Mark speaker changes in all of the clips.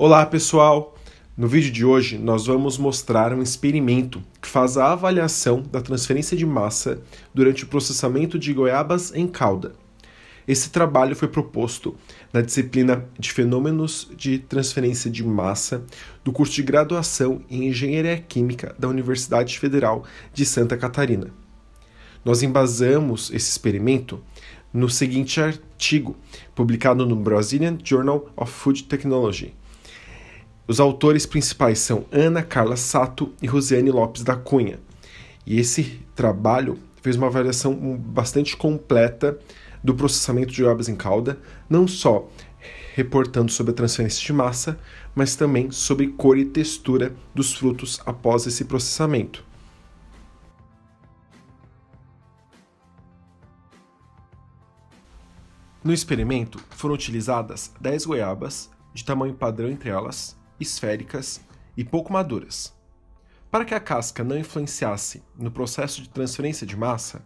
Speaker 1: Olá pessoal! No vídeo de hoje nós vamos mostrar um experimento que faz a avaliação da transferência de massa durante o processamento de goiabas em calda. Esse trabalho foi proposto na disciplina de Fenômenos de Transferência de Massa do curso de graduação em Engenharia Química da Universidade Federal de Santa Catarina. Nós embasamos esse experimento no seguinte artigo, publicado no Brazilian Journal of Food Technology. Os autores principais são Ana Carla Sato e Rosiane Lopes da Cunha. E esse trabalho fez uma avaliação bastante completa do processamento de goiabas em calda, não só reportando sobre a transferência de massa, mas também sobre cor e textura dos frutos após esse processamento. No experimento, foram utilizadas 10 goiabas, de tamanho padrão entre elas, esféricas e pouco maduras. Para que a casca não influenciasse no processo de transferência de massa,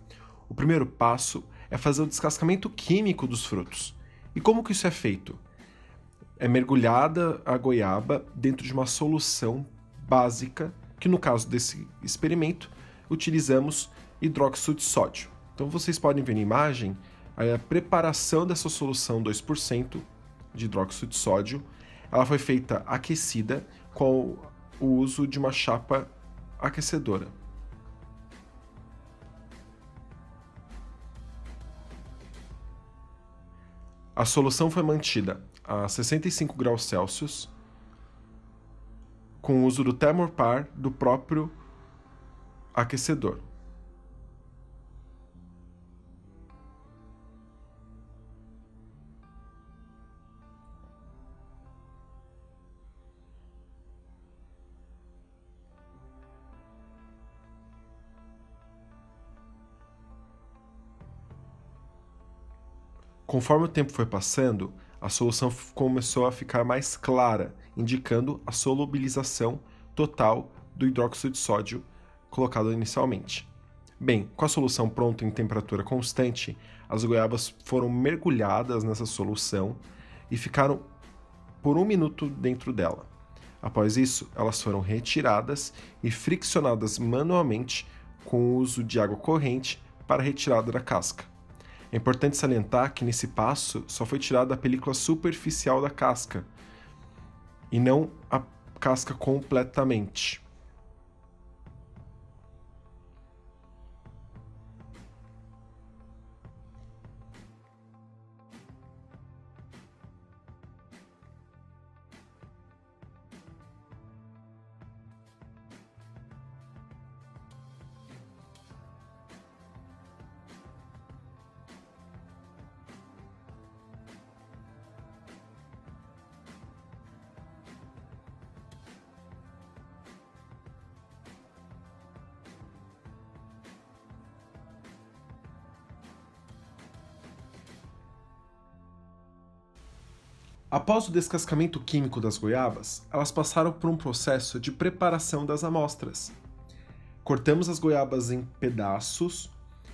Speaker 1: o primeiro passo é fazer o descascamento químico dos frutos. E como que isso é feito? É mergulhada a goiaba dentro de uma solução básica, que no caso desse experimento, utilizamos hidróxido de sódio. Então vocês podem ver na imagem a preparação dessa solução 2% de hidróxido de sódio. Ela foi feita aquecida com o uso de uma chapa aquecedora. A solução foi mantida a 65 graus Celsius com o uso do Thermopar do próprio aquecedor. Conforme o tempo foi passando, a solução começou a ficar mais clara, indicando a solubilização total do hidróxido de sódio colocado inicialmente. Bem, com a solução pronta em temperatura constante, as goiabas foram mergulhadas nessa solução e ficaram por 1 minuto dentro dela. Após isso, elas foram retiradas e friccionadas manualmente com o uso de água corrente para a retirada da casca. É importante salientar que nesse passo só foi tirada a película superficial da casca e não a casca completamente. Após o descascamento químico das goiabas, elas passaram por um processo de preparação das amostras. Cortamos as goiabas em pedaços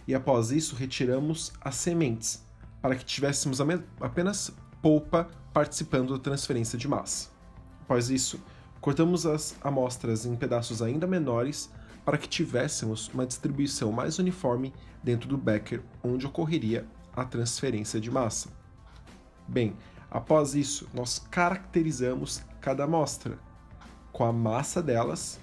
Speaker 1: e após isso retiramos as sementes, para que tivéssemos apenas polpa participando da transferência de massa. Após isso, cortamos as amostras em pedaços ainda menores para que tivéssemos uma distribuição mais uniforme dentro do becker onde ocorreria a transferência de massa. Bem, após isso, nós caracterizamos cada amostra com a massa delas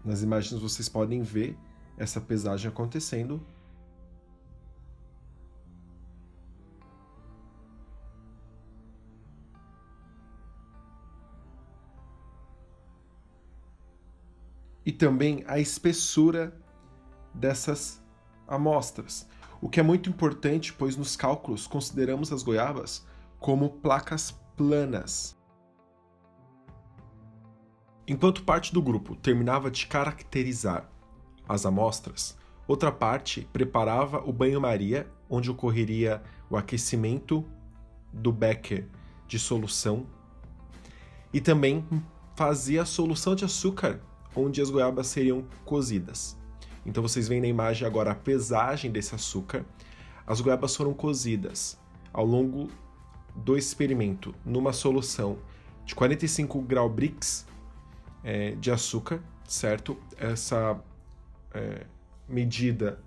Speaker 1: nas imagens vocês podem ver essa pesagem acontecendo. E também a espessura dessas amostras, o que é muito importante, pois nos cálculos consideramos as goiabas como placas planas. Enquanto parte do grupo terminava de caracterizar as amostras, outra parte preparava o banho-maria, onde ocorreria o aquecimento do becker de solução, e também fazia a solução de açúcar, onde as goiabas seriam cozidas. Então vocês veem na imagem agora a pesagem desse açúcar. As goiabas foram cozidas ao longo do experimento numa solução de 45 graus Brix de açúcar, certo? Essa medida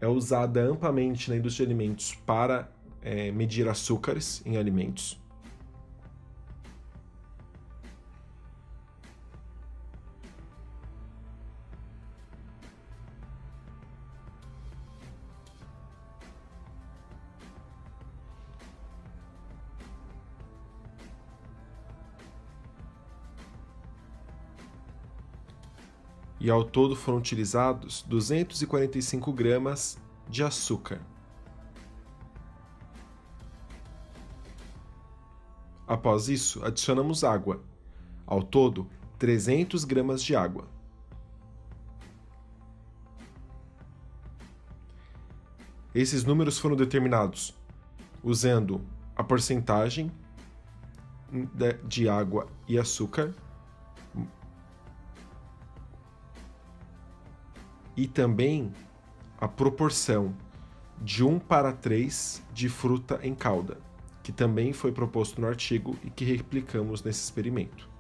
Speaker 1: é usada amplamente na indústria de alimentos para medir açúcares em alimentos. E ao todo foram utilizados 245 gramas de açúcar. Após isso, adicionamos água. Ao todo, 300 gramas de água. Esses números foram determinados usando a porcentagem de água e açúcar e também a proporção de 1:3 de fruta em calda, que também foi proposto no artigo e que replicamos nesse experimento.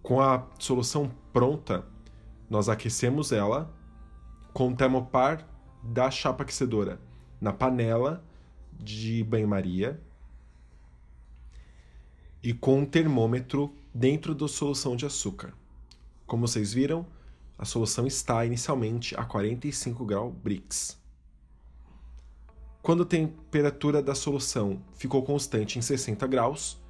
Speaker 1: Com a solução pronta, nós aquecemos ela com o termopar da chapa aquecedora na panela de banho-maria e com um termômetro dentro da solução de açúcar. Como vocês viram, a solução está inicialmente a 45 graus Brix. Quando a temperatura da solução ficou constante em 60 graus,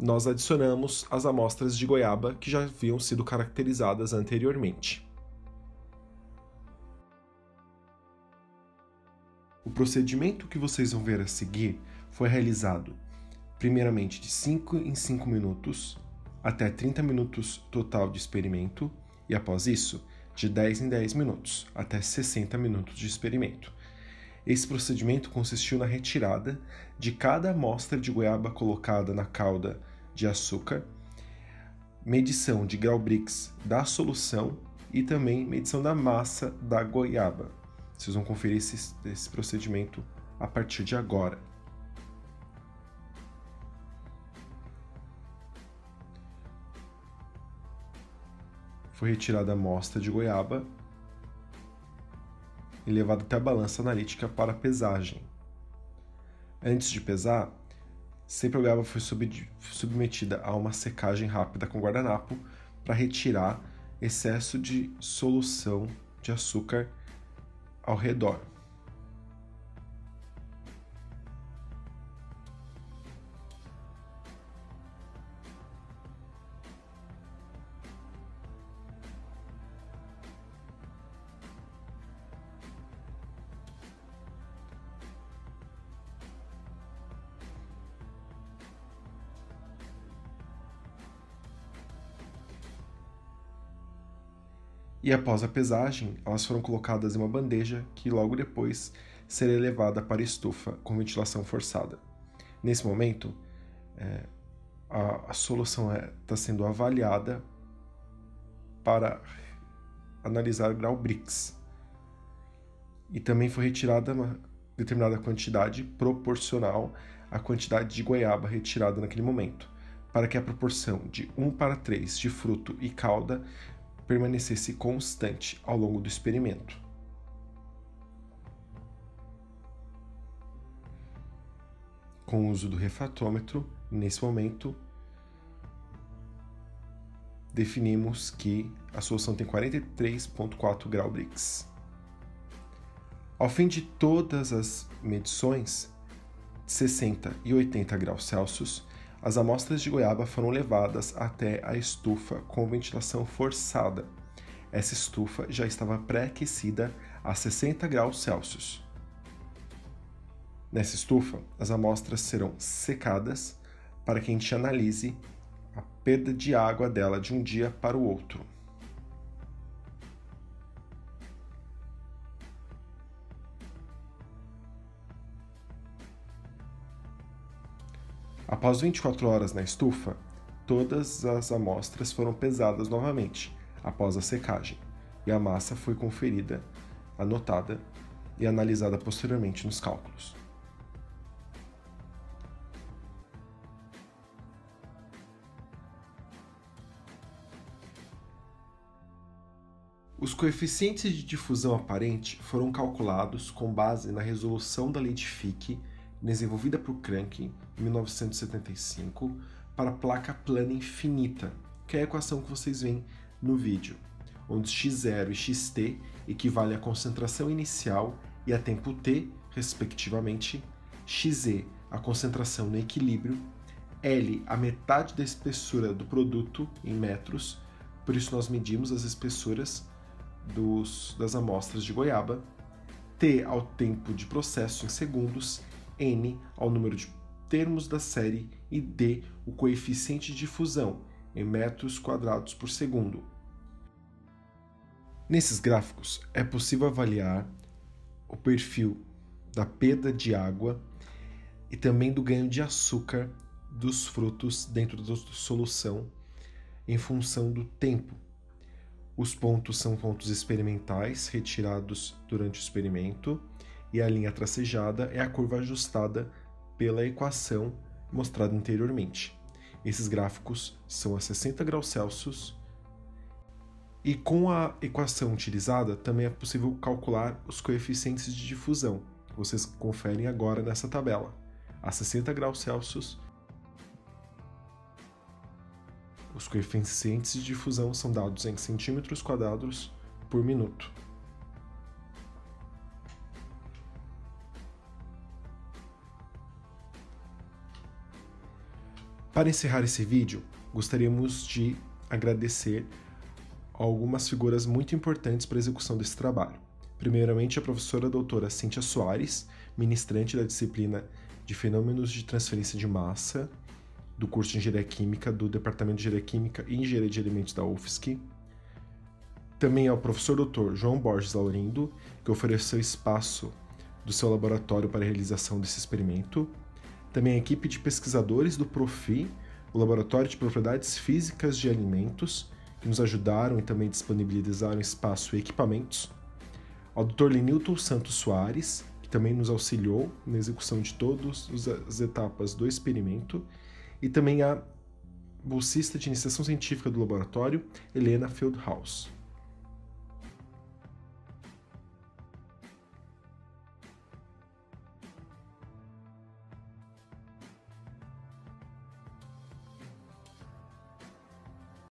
Speaker 1: nós adicionamos as amostras de goiaba que já haviam sido caracterizadas anteriormente. O procedimento que vocês vão ver a seguir foi realizado primeiramente de 5 em 5 minutos até 30 minutos total de experimento e após isso de 10 em 10 minutos até 60 minutos de experimento. Esse procedimento consistiu na retirada de cada amostra de goiaba colocada na calda de açúcar, medição de grau Brix da solução e também medição da massa da goiaba. Vocês vão conferir esse procedimento a partir de agora. Foi retirada a amostra de goiaba e levada até a balança analítica para pesagem. Antes de pesar, sempre a goiaba foi submetida a uma secagem rápida com guardanapo para retirar excesso de solução de açúcar ao redor. E após a pesagem, elas foram colocadas em uma bandeja que logo depois seria levada para a estufa com ventilação forçada. Nesse momento, a solução está sendo avaliada para analisar o grau Brix. E também foi retirada uma determinada quantidade proporcional à quantidade de goiaba retirada naquele momento, para que a proporção de 1:3 de fruto e calda permanecesse constante ao longo do experimento. Com o uso do refratômetro, nesse momento, definimos que a solução tem 43,4 graus Brix. Ao fim de todas as medições, 60 e 80 graus Celsius, as amostras de goiaba foram levadas até a estufa com ventilação forçada. Essa estufa já estava pré-aquecida a 60 graus Celsius. Nessa estufa, as amostras serão secadas para que a gente analise a perda de água dela de um dia para o outro. Após 24 horas na estufa, todas as amostras foram pesadas novamente, após a secagem, e a massa foi conferida, anotada e analisada posteriormente nos cálculos. Os coeficientes de difusão aparente foram calculados com base na resolução da lei de Fick, desenvolvida por Crank em 1975, para a placa plana infinita, que é a equação que vocês veem no vídeo, onde x0 e xt equivalem à concentração inicial e a tempo t, respectivamente, xe a concentração no equilíbrio, L a metade da espessura do produto em metros, por isso nós medimos as espessuras das amostras de goiaba, T ao tempo de processo em segundos, N ao número de termos da série e D o coeficiente de difusão em metros quadrados por segundo. Nesses gráficos é possível avaliar o perfil da perda de água e também do ganho de açúcar dos frutos dentro da solução em função do tempo. Os pontos são pontos experimentais retirados durante o experimento e a linha tracejada é a curva ajustada pela equação mostrada anteriormente. Esses gráficos são a 60 graus Celsius e com a equação utilizada também é possível calcular os coeficientes de difusão. Vocês conferem agora nessa tabela. A 60 graus Celsius, os coeficientes de difusão são dados em centímetros quadrados por minuto. Para encerrar esse vídeo, gostaríamos de agradecer a algumas figuras muito importantes para a execução desse trabalho. Primeiramente, a professora doutora Cíntia Soares, ministrante da disciplina de Fenômenos de Transferência de Massa, do curso de Engenharia Química, do Departamento de Engenharia Química e Engenharia de Alimentos da UFSC. Também ao professor Dr. João Borges Laurindo, que ofereceu espaço do seu laboratório para a realização desse experimento. Também a equipe de pesquisadores do PROFI, o Laboratório de Propriedades Físicas de Alimentos, que nos ajudaram e também disponibilizaram espaço e equipamentos. Ao Dr. Lenilton Santos Soares, que também nos auxiliou na execução de todas as etapas do experimento. E também a bolsista de iniciação científica do laboratório, Helena Feldhaus.